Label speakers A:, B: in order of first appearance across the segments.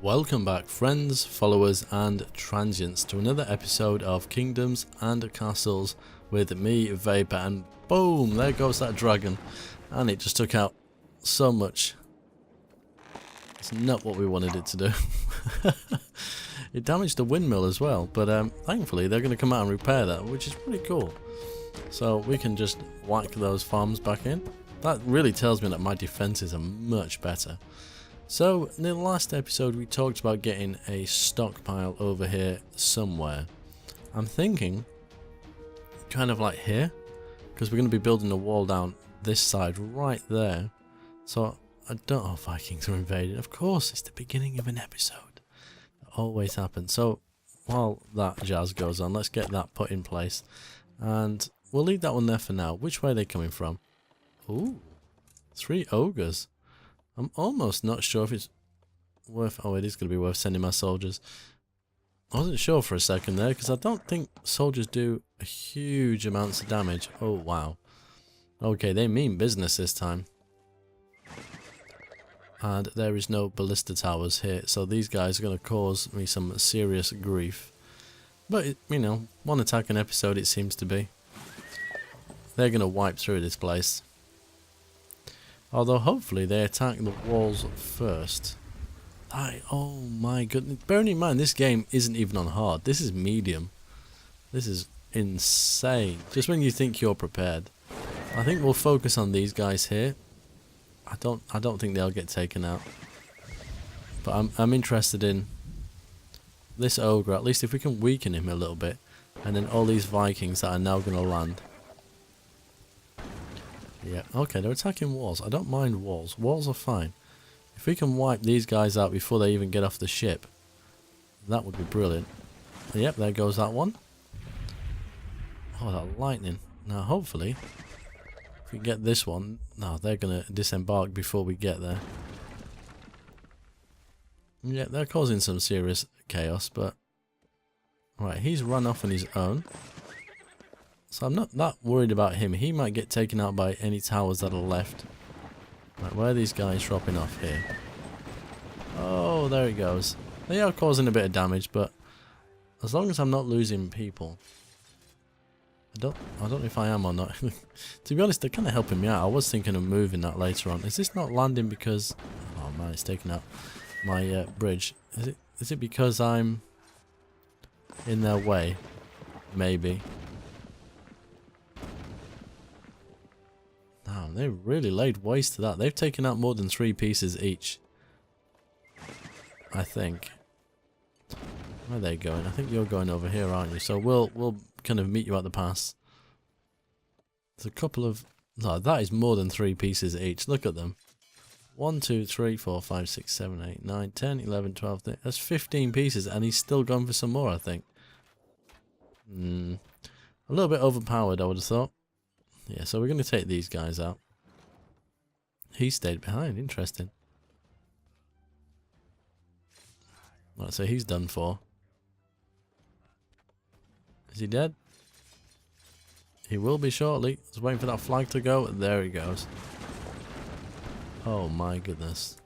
A: Welcome back, friends, followers and transients, to another episode of Kingdoms and Castles with me, Vapor, and boom, there goes that dragon, and it just took out so much. It's not what we wanted it to do. It damaged the windmill as well, but thankfully they're going to come out and repair that, which is pretty cool. So we can just whack those farms back in. That really tells me that my defenses are much better. So, in the last episode we talked about getting a stockpile over here somewhere. I'm thinking kind of like here, because we're going to be building a wall down this side right there. So, I don't know if Vikings are invading. Of course, it's the beginning of an episode. It always happens. So, while that jazz goes on, let's get that put in place. And we'll leave that one there for now. Which way are they coming from? Ooh, 3 ogres. I'm almost not sure if it's worth... Oh, it is going to be worth sending my soldiers. I wasn't sure for a second there, because I don't think soldiers do huge amounts of damage. Oh, wow. Okay, they mean business this time. And there is no ballista towers here, so these guys are going to cause me some serious grief. But, you know, one attack an episode it seems to be. They're going to wipe through this place. Although hopefully they attack the walls first. Oh my goodness. Bearing in mind this game isn't even on hard. This is medium. This is insane. Just when you think you're prepared. I think we'll focus on these guys here. I don't think they'll get taken out. But I'm interested in this ogre. At least if we can weaken him a little bit. And then all these Vikings that are now going to land. Yeah, okay, they're attacking walls. I don't mind walls. Walls are fine. If we can wipe these guys out before they even get off the ship, that would be brilliant. Yep, there goes that one. Oh, that lightning. Now, hopefully, if we get this one... No, they're going to disembark before we get there. Yeah, they're causing some serious chaos, but... Right, he's run off on his own. So I'm not that worried about him. He might get taken out by any towers that are left. Right, where are these guys dropping off here? Oh, there he goes. They are causing a bit of damage, but as long as I'm not losing people. I don't know if I am or not. To be honest, they're kind of helping me out. I was thinking of moving that later on. Is this not landing because... Oh man, it's taking out my bridge. Is it because I'm in their way? Maybe. Damn, they really laid waste to that. They've taken out more than 3 pieces each. I think. Where are they going? I think you're going over here, aren't you? So we'll kind of meet you at the pass. There's a couple of... No, that is more than 3 pieces each. Look at them. 1, 2, 3, 4, 5, 6, 7, 8, 9, 10, 11, 12, 13. That's 15 pieces, and he's still going for some more, I think. A little bit overpowered, I would have thought. Yeah, so we're going to take these guys out. He stayed behind. Interesting. Right, so he's done for. Is he dead? He will be shortly. I was waiting for that flag to go. There he goes. Oh my goodness.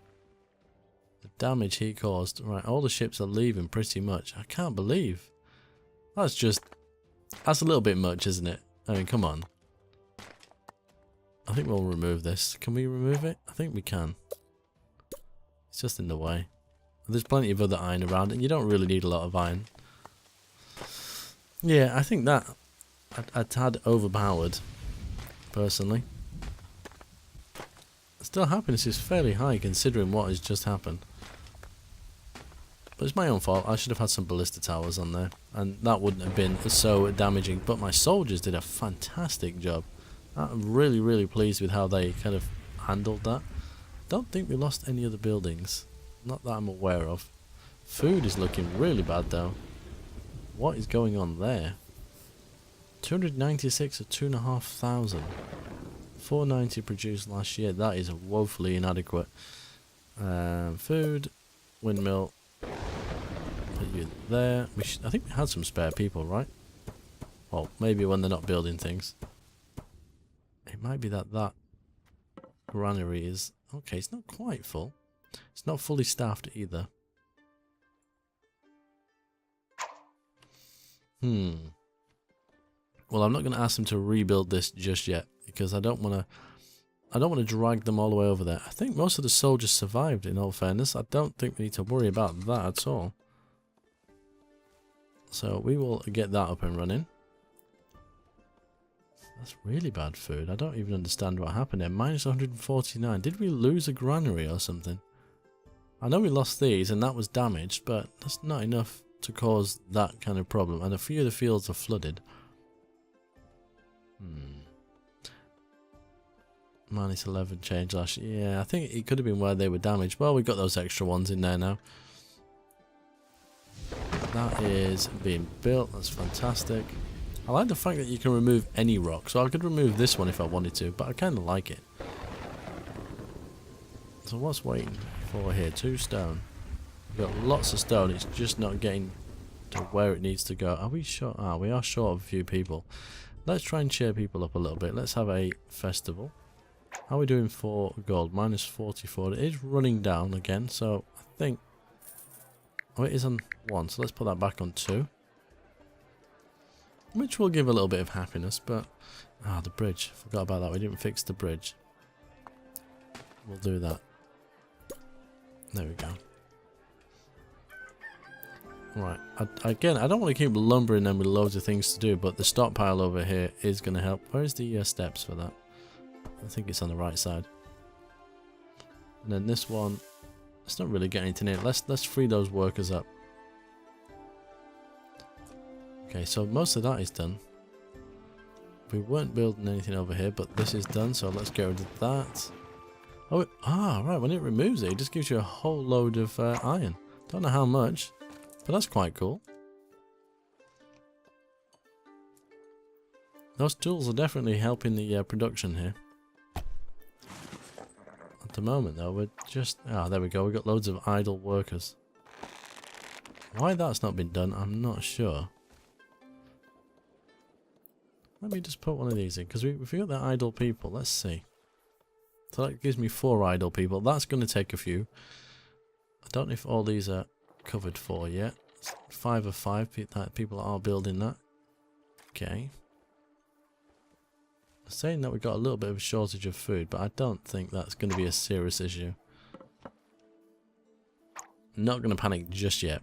A: The damage he caused. Right, all the ships are leaving pretty much. I can't believe. That's a little bit much, isn't it? I mean, come on. I think we'll remove this. Can we remove it? I think we can. It's just in the way. There's plenty of other iron around, and you don't really need a lot of iron. Yeah, I think that a tad overpowered, personally. Still, happiness is fairly high considering what has just happened. But it's my own fault. I should have had some ballista towers on there, and that wouldn't have been so damaging. But my soldiers did a fantastic job. I'm really, really pleased with how they kind of handled that. Don't think we lost any other buildings. Not that I'm aware of. Food is looking really bad though. What is going on there? 296 or 2,500. 490 produced last year. That is woefully inadequate. Food. Windmill. Put you there. I think we had some spare people, right? Well, maybe when they're not building things. It might be that granary is... Okay, it's not quite full. It's not fully staffed either. Well, I'm not going to ask them to rebuild this just yet, because I don't want to drag them all the way over there. I think most of the soldiers survived, in all fairness. I don't think we need to worry about that at all. So we will get that up and running. That's really bad food. I don't even understand what happened there. Minus 149. Did we lose a granary or something? I know we lost these and that was damaged, but that's not enough to cause that kind of problem. And a few of the fields are flooded. Minus 11 change last year. Yeah, I think it could have been where they were damaged. Well, we've got those extra ones in there now. That is being built. That's fantastic. I like the fact that you can remove any rock. So I could remove this one if I wanted to, but I kind of like it. So what's waiting for here? 2 stone. We've got lots of stone. It's just not getting to where it needs to go. Are we short? Ah, we are short of a few people. Let's try and cheer people up a little bit. Let's have a festival. How are we doing for gold? Minus 44. It is running down again, so I think... Oh, it is on 1, so let's put that back on 2. Which will give a little bit of happiness, but... Ah, the bridge. Forgot about that. We didn't fix the bridge. We'll do that. There we go. Right. Again, I don't want to keep lumbering them with loads of things to do, but the stockpile over here is going to help. Where's the steps for that? I think it's on the right side. And then this one, it's not really getting anything in. Let's free those workers up. Okay, so most of that is done. We weren't building anything over here, but this is done, so let's get rid of that. Oh, right, when it removes it, it just gives you a whole load of iron. Don't know how much, but that's quite cool. Those tools are definitely helping the production here. At the moment, though, we're just... Ah, there we go. We've got loads of idle workers. Why that's not been done, I'm not sure. Let me just put one of these in, because we've got the idle people. Let's see. So that gives me 4 idle people. That's going to take a few. I don't know if all these are covered for yet. 5 of 5 people are building that. Okay. Saying that we've got a little bit of a shortage of food, but I don't think that's going to be a serious issue. Not going to panic just yet.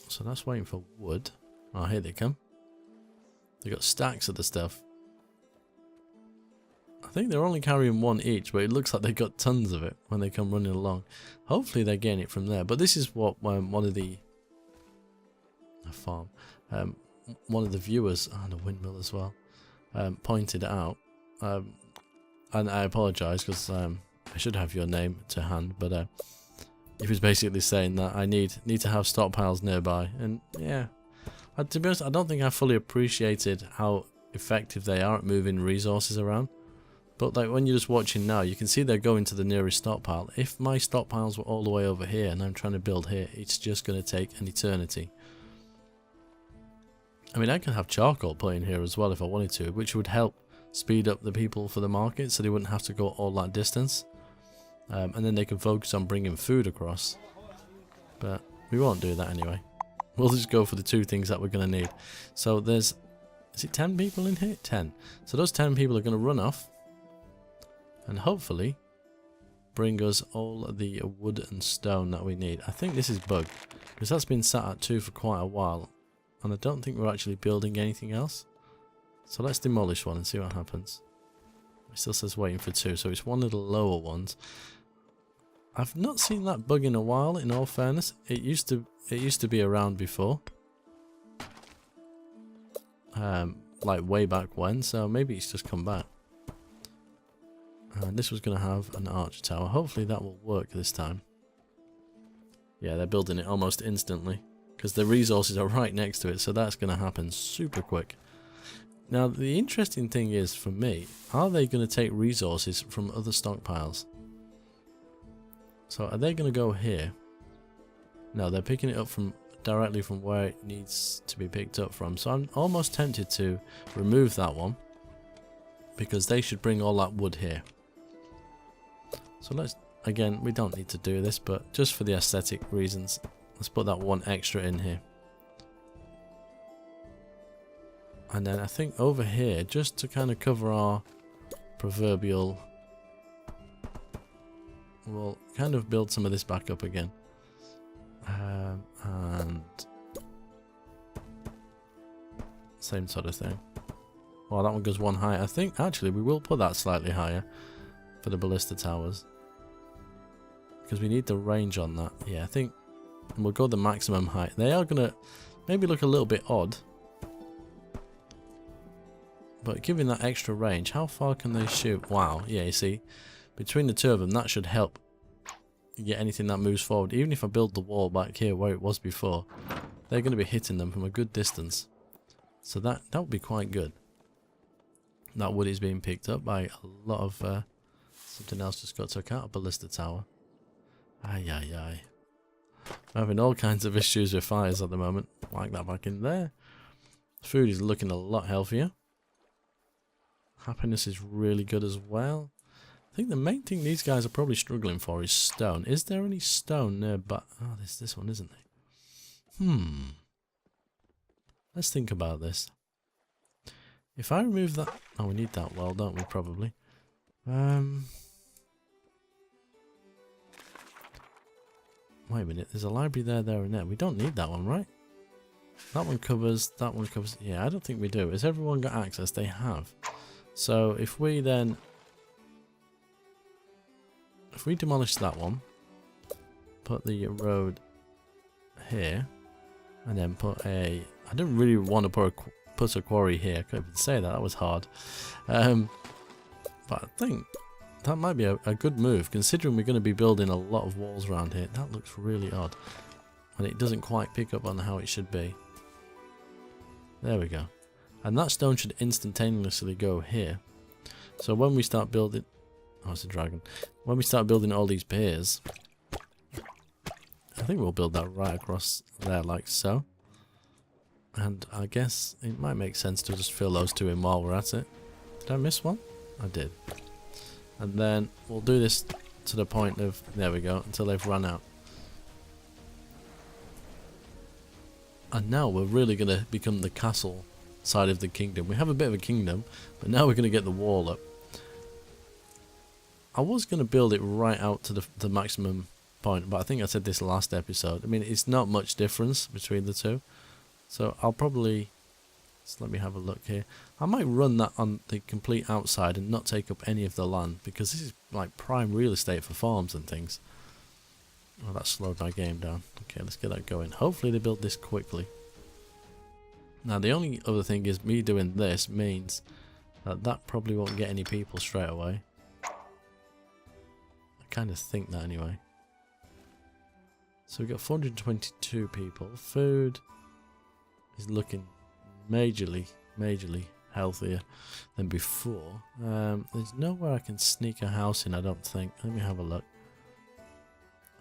A: So that's waiting for wood. Oh, here they come. They've got stacks of the stuff. I think they're only carrying 1 each, but it looks like they've got tons of it when they come running along. Hopefully they're getting it from there. But this is what one of the... A farm. One of the viewers, and a windmill as well, pointed out, and I apologise because I should have your name to hand, but he was basically saying that I need to have stockpiles nearby, and yeah, to be honest, I don't think I fully appreciated how effective they are at moving resources around. But like when you're just watching now, you can see they're going to the nearest stockpile. If my stockpiles were all the way over here and I'm trying to build here, it's just going to take an eternity. I mean, I could have charcoal put in here as well if I wanted to, which would help speed up the people for the market so they wouldn't have to go all that distance. And then they can focus on bringing food across. But we won't do that anyway. We'll just go for the 2 things that we're going to need. So there's... Is it 10 people in here? 10. So those 10 people are going to run off. And hopefully bring us all the wood and stone that we need. I think this is bugged, because that's been sat at 2 for quite a while. And I don't think we're actually building anything else. So let's demolish one and see what happens. It still says waiting for 2, so it's one of the lower ones. I've not seen that bug in a while, in all fairness. It used to be around before. Like way back when, so maybe it's just come back. And this was going to have an archer tower. Hopefully that will work this time. Yeah, they're building it almost instantly, because the resources are right next to it, so that's going to happen super quick. Now, the interesting thing is, for me, are they going to take resources from other stockpiles? So, are they going to go here? No, they're picking it up from directly from where it needs to be picked up from. So, I'm almost tempted to remove that one, because they should bring all that wood here. So, let's, again, we don't need to do this, but just for the aesthetic reasons, Let's put that one extra in here. And then I think over here, just to kind of cover our proverbial... We'll kind of build some of this back up again. And... Same sort of thing. Well, that one goes one higher. I think, actually, we will put that slightly higher for the ballista towers. Because we need the range on that. Yeah, I think we'll go the maximum height. They are going to maybe look a little bit odd. But giving that extra range, how far can they shoot? Wow, yeah, you see, between the two of them, that should help get anything that moves forward. Even if I build the wall back here where it was before, they're going to be hitting them from a good distance. So that would be quite good. That wood is being picked up by a lot of... something else just got took out, a ballista tower. Ay, ay, ay. I'm having all kinds of issues with fires at the moment. Like that back in there. Food is looking a lot healthier. Happiness is really good as well. I think the main thing these guys are probably struggling for is stone. Is there any stone nearby? Oh, there's this one, isn't there? Let's think about this. If I remove that... Oh, we need that well, don't we, probably? Wait a minute, there's a library there and there. We don't need that one, right? That one covers... Yeah, I don't think we do. Has everyone got access? They have. So if we then... If we demolish that one, put the road here, and then put a... I don't really want to put a quarry here. I couldn't even say that. That was hard. But I think that might be a good move, considering we're going to be building a lot of walls around here. That looks really odd. And it doesn't quite pick up on how it should be. There we go. And that stone should instantaneously go here. So when we start building... Oh, it's a dragon. When we start building all these piers, I think we'll build that right across there like so. And I guess it might make sense to just fill those two in while we're at it. Did I miss one? I did. And then we'll do this to the point of... There we go, until they've run out. And now we're really going to become the castle side of the kingdom. We have a bit of a kingdom, but now we're going to get the wall up. I was going to build it right out to the maximum point, but I think I said this last episode. I mean, it's not much difference between the two. So I'll probably... Just let me have a look here. I might run that on the complete outside and not take up any of the land, because this is like prime real estate for farms and things. Oh, that slowed my game down. Okay, let's get that going. Hopefully they build this quickly. Now the only other thing is me doing this means that probably won't get any people straight away. I kind of think that anyway. So we've got 422 people. Food is looking majorly healthier than before. There's nowhere I can sneak a house in, I don't think. Let me have a look.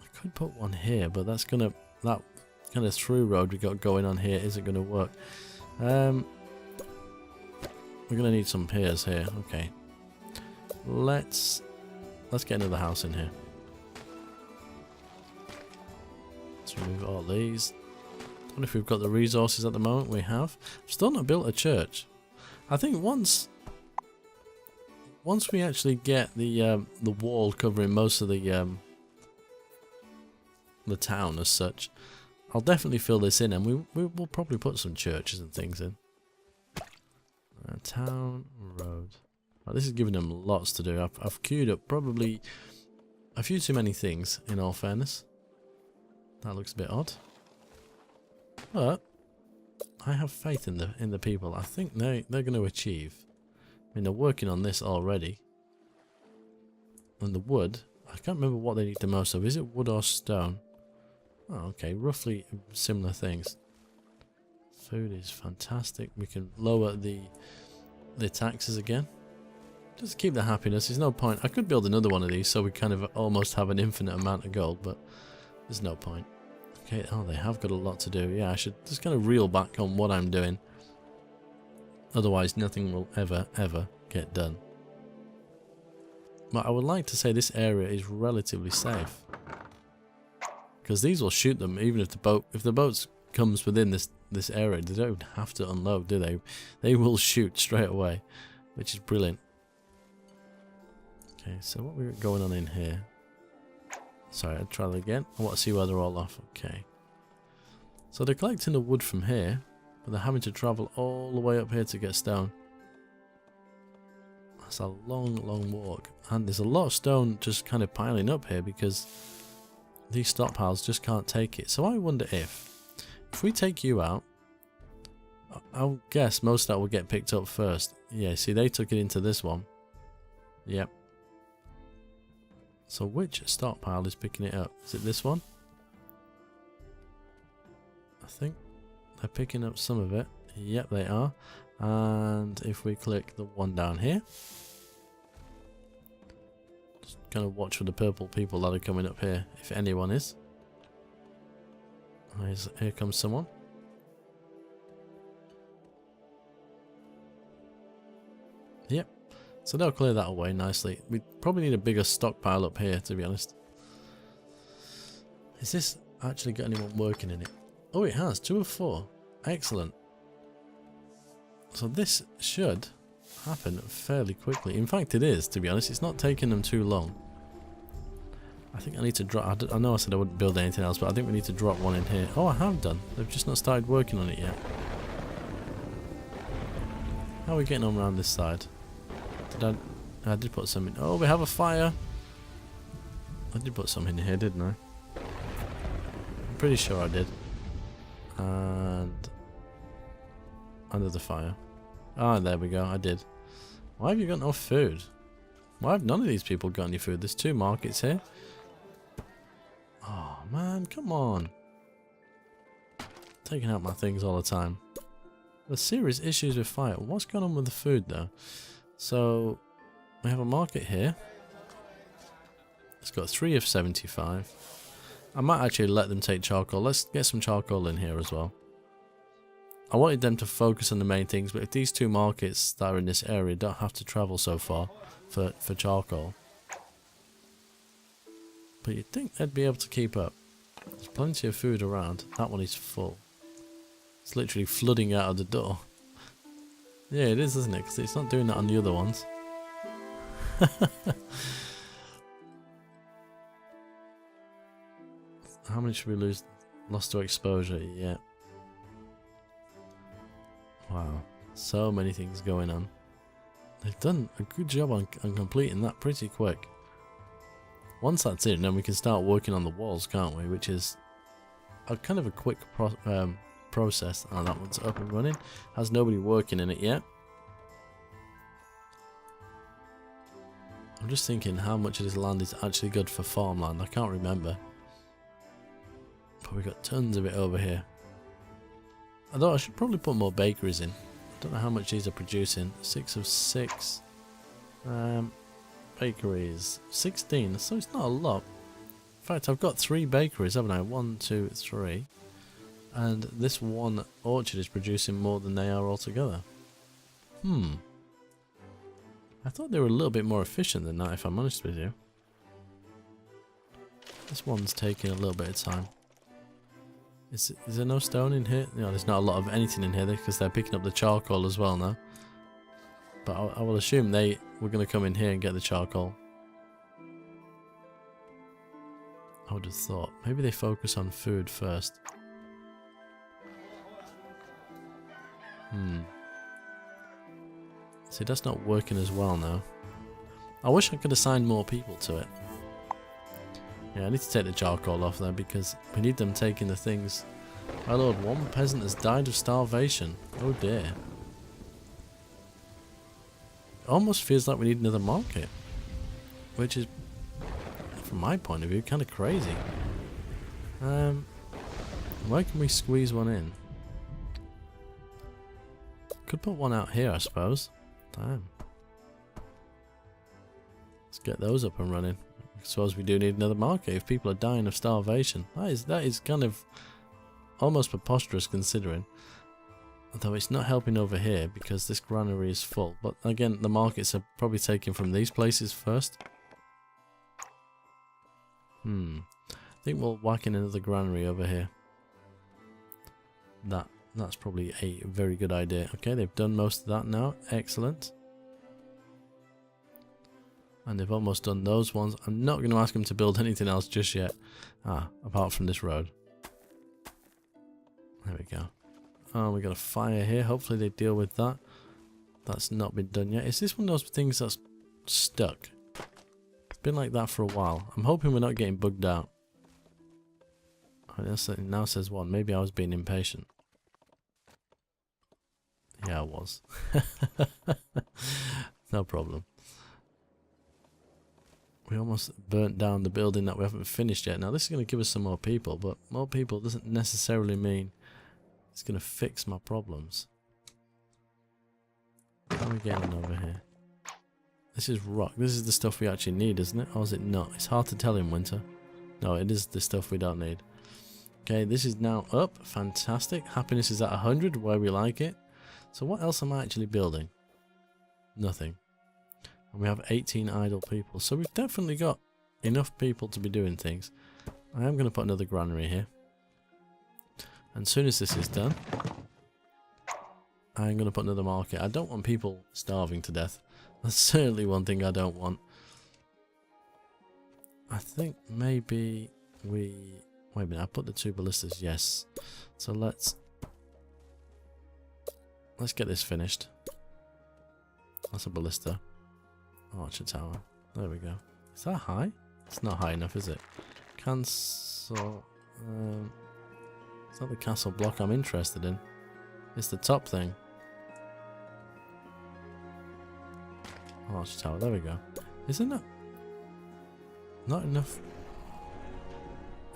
A: I could put one here, but that's gonna... That kind of through road we got going on here isn't gonna work. We're gonna need some piers here. Okay. Let's get another house in here. Let's remove all these. I don't know if we've got the resources at the moment. We have. Still not built a church. I think once we actually get the wall covering most of the town as such, I'll definitely fill this in, and we will probably put some churches and things in. Town road. Oh, this is giving them lots to do. I've queued up probably a few too many things, in all fairness. That looks a bit odd. But I have faith in the people. I think they're going to achieve. I mean, they're working on this already. And the wood, I can't remember what they need the most of. Is it wood or stone? Oh, okay, roughly similar things. Food is fantastic. We can lower the taxes again. Just keep the happiness. There's no point. I could build another one of these so we kind of almost have an infinite amount of gold, but there's no point. Okay, oh, they have got a lot to do. Yeah, I should just kind of reel back on what I'm doing. Otherwise, nothing will ever get done. But I would like to say this area is relatively safe. because these will shoot them even if the boat comes within this area. They don't have to unload, do they? They will shoot straight away, which is brilliant. Okay, so what we got going on in here? Sorry, I'll try that again. I want to see where they're all off. Okay. So they're collecting the wood from here, but they're having to travel all the way up here to get stone. That's a long, long walk. And there's a lot of stone just kind of piling up here because these stockpiles just can't take it. So I wonder if we take you out, I'll guess most of that will get picked up first. Yeah, see, they took it into this one. Yep. So which stockpile is picking it up? Is it this one? I think they're picking up some of it. Yep, they are. And if we click the one down here, just kind of watch for the purple people that are coming up here, if anyone is. Here comes someone. Yep. So they'll clear that away nicely. We probably need a bigger stockpile up here, to be honest. Is this actually got anyone working in it? Oh, it has. 2 of 4. Excellent. So this should happen fairly quickly. In fact, it is, to be honest. It's not taking them too long. I think I need to drop... I know I said I wouldn't build anything else, but I think we need to drop one in here. Oh, I have done. They've just not started working on it yet. How are we getting on around this side? I did put some in. Oh, we have a fire. I did put some in here, didn't I? I'm pretty sure I did. And under the fire. Ah, there we go. I did. Why have you got no food? Why have none of these people got any food? There's 2 markets here. Oh man, come on. Taking out my things all the time. There's serious issues with fire. What's going on with the food though? So, we have a market here. It's got 3 of 75. I might actually let them take charcoal. Let's get some charcoal in here as well. I wanted them to focus on the main things, but if these 2 markets that are in this area don't have to travel so far for charcoal. But you'd think they'd be able to keep up. There's plenty of food around. That one is full. It's literally flooding out of the door. Yeah, it is, isn't it? Because it's not doing that on the other ones. How many should we lose? Lost to exposure, yeah. Wow, so many things going on. They've done a good job on completing that pretty quick. Once that's in, then we can start working on the walls, can't we? Which is a kind of a quick process. Oh, that one's up and running. Has nobody working in it yet. I'm just thinking how much of this land is actually good for farmland. I can't remember. But we've got tons of it over here. Although I should probably put more bakeries in. I don't know how much these are producing. 6 of 6. Bakeries. 16. So it's not a lot. In fact, I've got 3 bakeries, haven't I? 1, 2, 3. And this one orchard is producing more than they are altogether. I thought they were a little bit more efficient than that, if I'm honest with you. This one's taking a little bit of time. Is there no stone in here? No, there's not a lot of anything in here because they're picking up the charcoal as well now. But I will assume they were going to come in here and get the charcoal. I would have thought. Maybe they focus on food first. See, that's not working as well now. I wish I could assign more people to it. Yeah, I need to take the charcoal off there because we need them taking the things. My lord, 1 peasant has died of starvation. Oh dear. It almost feels like we need another market. Which is, from my point of view, kind of crazy. Where can we squeeze one in? Could put one out here, I suppose. Damn. Let's get those up and running. I suppose we do need another market if people are dying of starvation. That is kind of almost preposterous considering. Although it's not helping over here because this granary is full. But again, the markets are probably taken from these places first. I think think we'll whack in another granary over here. That's probably a very good idea. Okay, they've done most of that now. Excellent. And they've almost done those ones. I'm not going to ask them to build anything else just yet. Apart from this road. There we go. Oh, we got a fire here. Hopefully they deal with that. That's not been done yet. Is this one of those things that's stuck? It's been like that for a while. I'm hoping we're not getting bugged out. It now says 1. Maybe I was being impatient. Yeah, I was. No problem. We almost burnt down the building that we haven't finished yet. Now this is going to give us some more people, but more people doesn't necessarily mean it's going to fix my problems. How are we getting over here? This is rock. This is the stuff we actually need, isn't it? Or is it not? It's hard to tell in winter. No, it is the stuff we don't need. Okay, this is now up. Fantastic. Happiness is at 100, where we like it. So what else am I actually building? Nothing. And we have 18 idle people. So we've definitely got enough people to be doing things. I am going to put another granary here. And as soon as this is done, I'm going to put another market. I don't want people starving to death. That's certainly one thing I don't want. I think maybe we... Wait a minute, I put the 2 ballistas, yes. So let's get this finished. That's a ballista. Archer tower. There we go. Is that high? It's not high enough, is it? Cancel. It's not the castle block I'm interested in. It's the top thing. Archer tower. There we go. Isn't that not enough?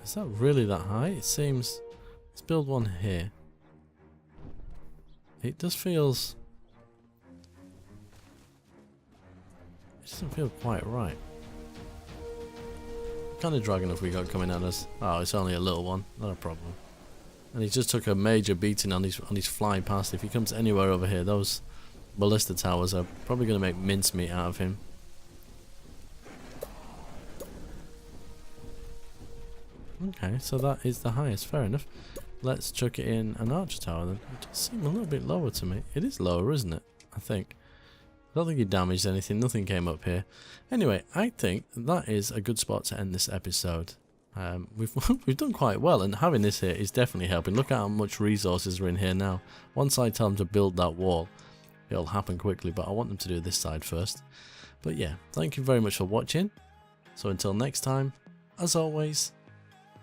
A: Is that really that high? It seems... Let's build one here. It just feels... It doesn't feel quite right. What kind of dragon have we got coming at us? Oh, it's only a little one. Not a problem. And he just took a major beating on his fly past. If he comes anywhere over here, those ballista towers are probably going to make mincemeat out of him. Okay, so that is the highest. Fair enough. Let's chuck it in an archer tower then. It does seem a little bit lower to me. It is lower, isn't it? I think. I don't think he damaged anything. Nothing came up here. Anyway, I think that is a good spot to end this episode. We've done quite well, and having this here is definitely helping. Look at how much resources are in here now. Once I tell them to build that wall, it'll happen quickly, but I want them to do this side first. But yeah, thank you very much for watching. So until next time, as always,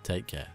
A: take care.